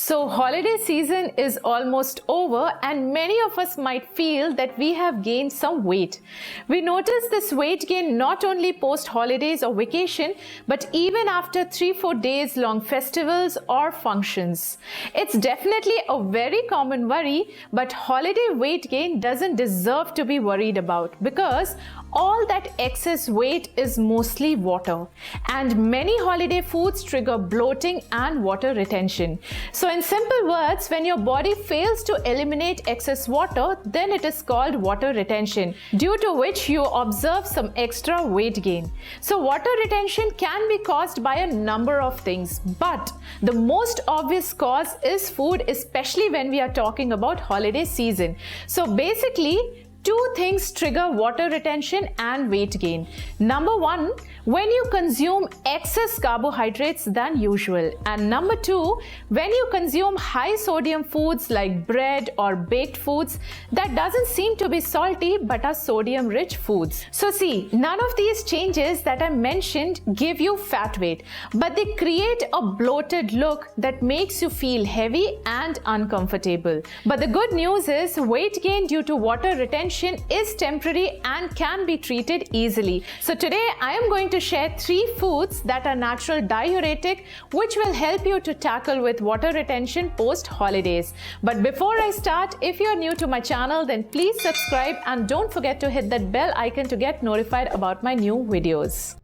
So holiday season is almost over and many of us might feel that we have gained some weight. We notice this weight gain not only post holidays or vacation, but even after 3-4 days long festivals or functions. It's definitely a very common worry, but holiday weight gain doesn't deserve to be worried about because all that excess weight is mostly water, and many holiday foods trigger bloating and water retention. So in simple words, when your body fails to eliminate excess water, then it is called water retention, due to which you observe some extra weight gain. So water retention can be caused by a number of things, but the most obvious cause is food, especially when we are talking about holiday season. So basically, two things trigger water retention and weight gain. Number one, when you consume excess carbohydrates than usual. And number two, when you consume high sodium foods like bread or baked foods that doesn't seem to be salty but are sodium rich foods. So see, none of these changes that I mentioned give you fat weight, but they create a bloated look that makes you feel heavy and uncomfortable. But the good news is weight gain due to water retention is temporary and can be treated easily. So today I am going to share 3 foods that are natural diuretic which will help you to tackle with water retention post holidays. But before I start, if you are new to my channel, then please subscribe and don't forget to hit that bell icon to get notified about my new videos.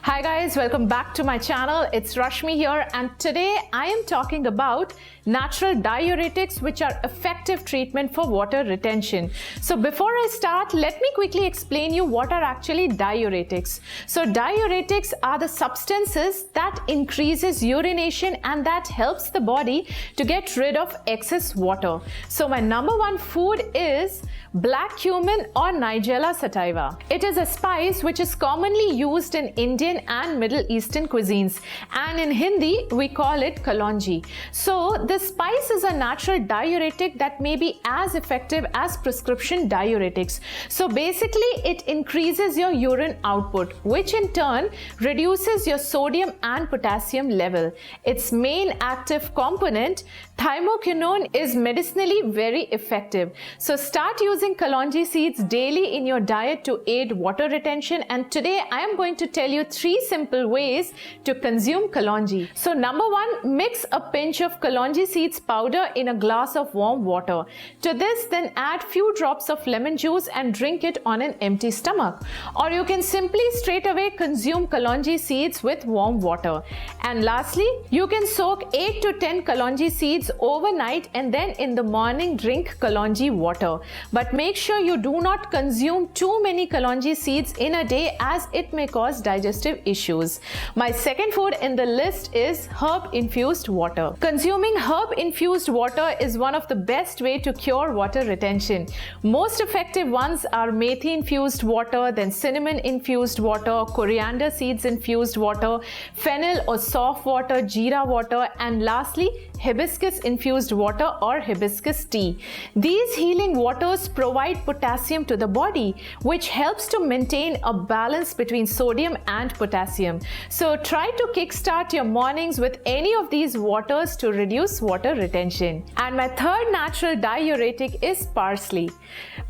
Hi guys, welcome back to my channel. It's Rashmi here, and today I am talking about natural diuretics which are effective treatment for water retention. So before I start, let me quickly explain you what are actually diuretics. So diuretics are the substances that increases urination and that helps the body to get rid of excess water. So my number one food is black cumin or Nigella sativa. It is a spice which is commonly used in Indian and Middle Eastern cuisines, and in Hindi we call it kalonji. So this spice is a natural diuretic that may be as effective as prescription diuretics. So basically it increases your urine output, which in turn reduces your sodium and potassium level. Its main active component, thymoquinone, is medicinally very effective. So start using kalonji seeds daily in your diet to aid water retention, and today I am going to tell you 3 simple ways to consume kalonji. So number one, mix a pinch of kalonji seeds powder in a glass of warm water. To this, then add few drops of lemon juice and drink it on an empty stomach. Or you can simply straight away consume kalonji seeds with warm water. And lastly, you can soak 8 to 10 kalonji seeds overnight and then in the morning drink kalonji water. But make sure you do not consume too many kalonji seeds in a day, as it may cause digestive issues. My second food in the list is herb infused water. Consuming herb infused water is one of the best way to cure water retention. Most effective ones are methi infused water, then cinnamon infused water, coriander seeds infused water, fennel or soft water, jeera water, and lastly hibiscus infused water or hibiscus tea. These healing waters provide potassium to the body, which helps to maintain a balance between sodium and potassium. So try to kickstart your mornings with any of these waters to reduce water retention. And my third natural diuretic is parsley.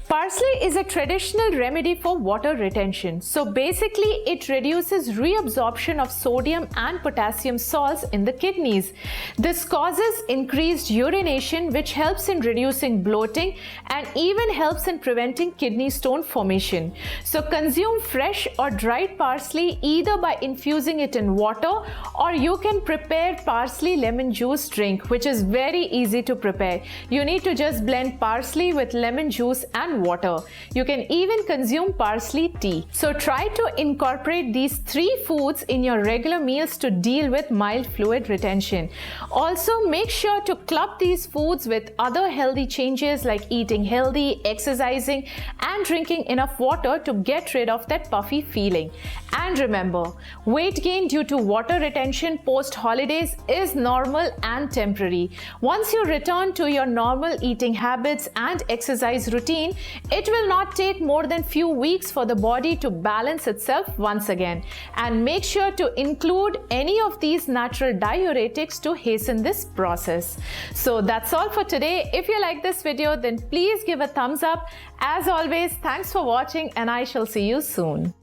Parsley is a traditional remedy for water retention. So basically it reduces reabsorption of sodium and potassium salts in the kidneys. This causes increased urination, which helps in reducing bloating and even helps in preventing kidney stone formation. So consume fresh or dried parsley either by infusing it in water, or you can prepare parsley lemon juice drink, which is very easy to prepare. You need to just blend parsley with lemon juice and water. You can even consume parsley tea. So try to incorporate these 3 foods in your regular meals to deal with mild fluid retention. Also make sure to club these foods with other healthy changes like eating healthy, exercising, and drinking enough water to get rid of that puffy feeling. And remember, weight gain due to water retention post holidays is normal and temporary. Once you return to your normal eating habits and exercise routine, It will not take more than few weeks for the body to balance itself once again. And make sure to include any of these natural diuretics to hasten this process. So that's all for today. If you like this video, then please give a thumbs up. As always, thanks for watching and I shall see you soon.